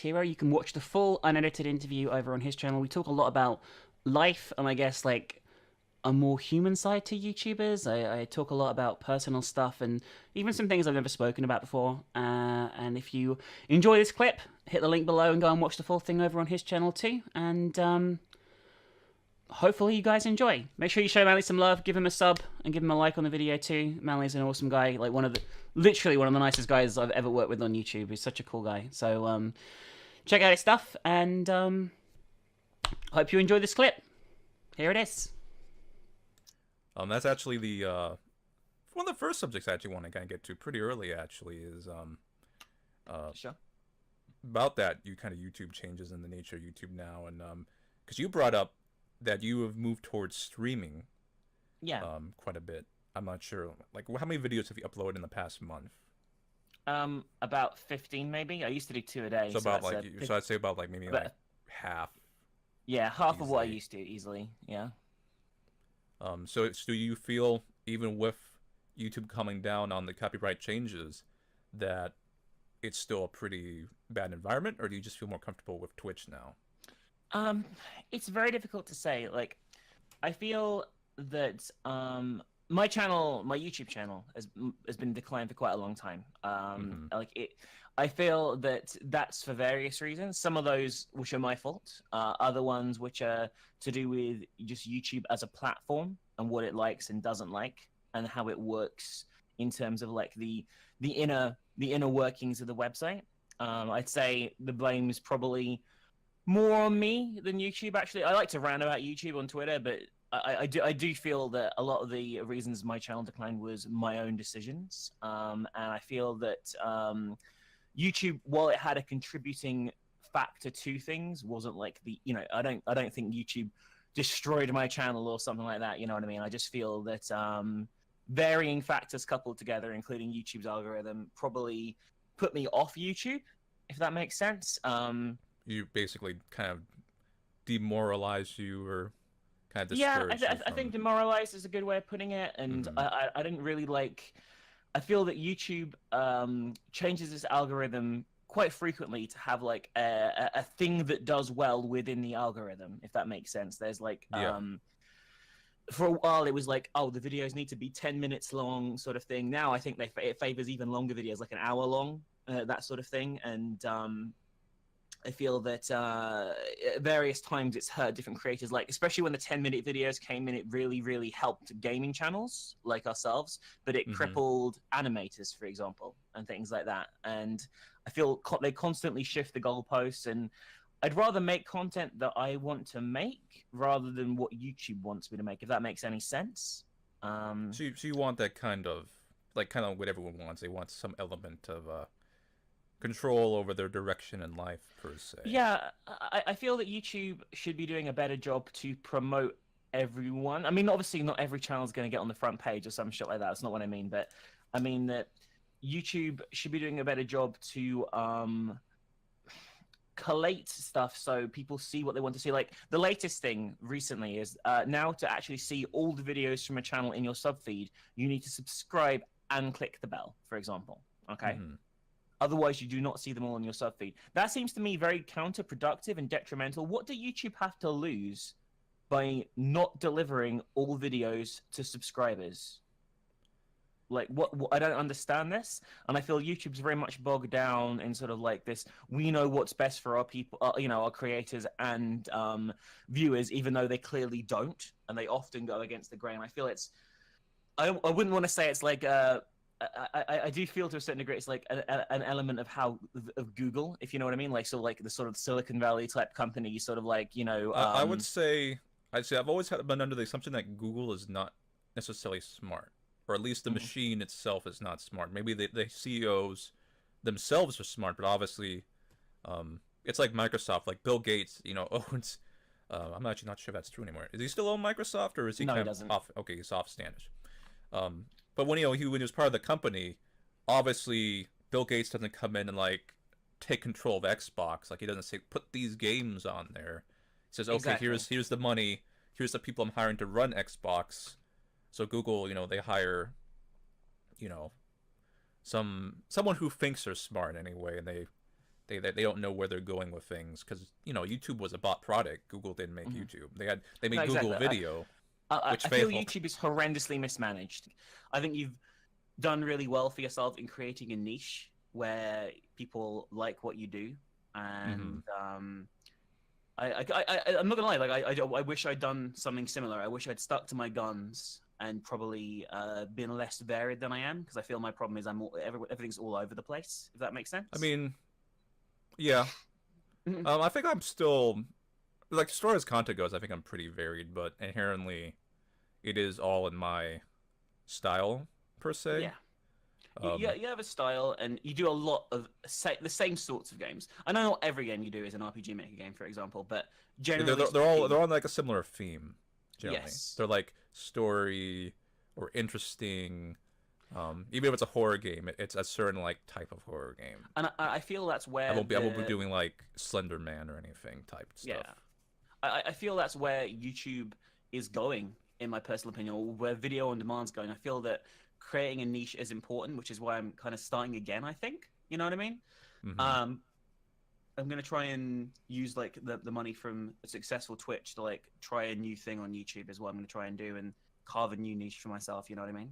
Hero. You can watch the full unedited interview over on his channel. We talk a lot about life and I guess like a more human side to YouTubers. I talk a lot about personal stuff and even some things I've never spoken about before. And if you enjoy this clip, hit the link below and go and watch the full thing over on his channel too. And hopefully you guys enjoy. Make sure you show Manly some love, give him a sub, and give him a like on the video too. Manly's an awesome guy, like literally one of the nicest guys I've ever worked with on YouTube. He's such a cool guy. So check out his stuff, and hope you enjoy this clip. Here it is. That's actually the one of the first subjects I actually want to kind of get to pretty early. Actually, is Sure. about that you kind of YouTube changes in the nature of YouTube now, and because you brought up that you have moved towards streaming, Yeah. quite a bit. I'm not sure, like how many videos have you uploaded in the past month? About 15 maybe. I used to do 2 a day. So about like, so I'd say about like maybe like half. Yeah, half of what I easily. used to easily. Yeah. So do you feel, even with YouTube coming down on the copyright changes, that it's still a pretty bad environment, or do you just feel more comfortable with Twitch now? It's very difficult to say. Like, I feel that my channel, my YouTube channel, has been in decline for quite a long time. Like it, I feel that that's for various reasons. Some of those which are my fault, other ones which are to do with just YouTube as a platform and what it likes and doesn't like, and how it works in terms of like the inner workings of the website. I'd say the blame is probably more on me than YouTube. Actually, I like to rant about YouTube on Twitter, but I do feel that a lot of the reasons my channel declined was my own decisions, and I feel that YouTube, while it had a contributing factor to things, wasn't like I don't think YouTube destroyed my channel or something like that. You know what I mean? I just feel that varying factors coupled together, including YouTube's algorithm, probably put me off YouTube, if that makes sense. You basically kind of demoralize you, or kind of Yeah, discourage you I from... think demoralized is a good way of putting it, and I didn't really like. I feel that YouTube changes its algorithm quite frequently to have like a thing that does well within the algorithm, if that makes sense. There's like Yeah. for a while it was like, oh, the videos need to be 10 minutes long, sort of thing. Now I think it favors even longer videos, like an hour long, that sort of thing, and I feel that at various times it's hurt different creators, like especially when the 10-minute videos came in, it really, really helped gaming channels like ourselves, but it crippled animators, for example, and things like that. And I feel they constantly shift the goalposts, and I'd rather make content that I want to make rather than what YouTube wants me to make, if that makes any sense. So you want that kind of what everyone wants. They want some element of control over their direction in life, per se. Yeah, I feel that YouTube should be doing a better job to promote everyone. I mean, obviously, not every channel is going to get on the front page or some shit like that. That's not what I mean. But I mean that YouTube should be doing a better job to collate stuff so people see what they want to see. Like the latest thing recently is now to actually see all the videos from a channel in your sub feed, you need to subscribe and click the bell, for example. Okay. Otherwise, you do not see them all in your sub feed. That seems to me very counterproductive and detrimental. What do YouTube have to lose by not delivering all videos to subscribers? Like, what I don't understand this, and I feel YouTube's very much bogged down in sort of like this. We know what's best for our people, our creators and viewers, even though they clearly don't, and they often go against the grain. I feel it's. I wouldn't want to say it's like I do feel to a certain degree it's like an element of of Google, if you know what I mean, like like the sort of Silicon Valley type company, sort of like I would say I've always been under the assumption that Google is not necessarily smart, or at least the machine itself is not smart. Maybe the CEOs themselves are smart, but obviously, it's like Microsoft, like Bill Gates, owns. I'm actually not sure if that's true anymore. Is he still own Microsoft, or is he No, he kind of doesn't. off? Okay, he's off standish. But when when he was part of the company, obviously Bill Gates doesn't come in and like take control of Xbox. Like he doesn't say put these games on there. He says, okay, Exactly. here's the money, here's the people I'm hiring to run Xbox. So Google, they hire, someone who thinks they're smart anyway, and they they don't know where they're going with things because YouTube was a bought product. Google didn't make YouTube. They made No, Google exactly. Video, which I feel failed. YouTube is horrendously mismanaged. I think you've done really well for yourself in creating a niche where people like what you do, and I'm not gonna lie. Like I wish I'd done something similar. I wish I'd stuck to my guns and probably been less varied than I am, because I feel my problem is everything's all over the place. If that makes sense. I mean, yeah. I think I'm still like as far as content goes. I think I'm pretty varied, but inherently, it is all in my style per se. Yeah. You have a style, and you do a lot of the same sorts of games. I know not every game you do is an RPG Maker game, for example, but generally they're on like a similar theme. Generally, yes. They're like story or interesting. Even if it's a horror game, it's a certain like type of horror game. And I feel that's where I won't be doing like Slender Man or anything type stuff. Yeah, I feel that's where YouTube is going, in my personal opinion, or where video on demand's going. I feel that creating a niche is important, which is why I'm kind of starting again, I think. You know what I mean? I'm gonna try and use like the money from a successful Twitch to like try a new thing on YouTube is what I'm gonna try and do, and carve a new niche for myself. You know what I mean?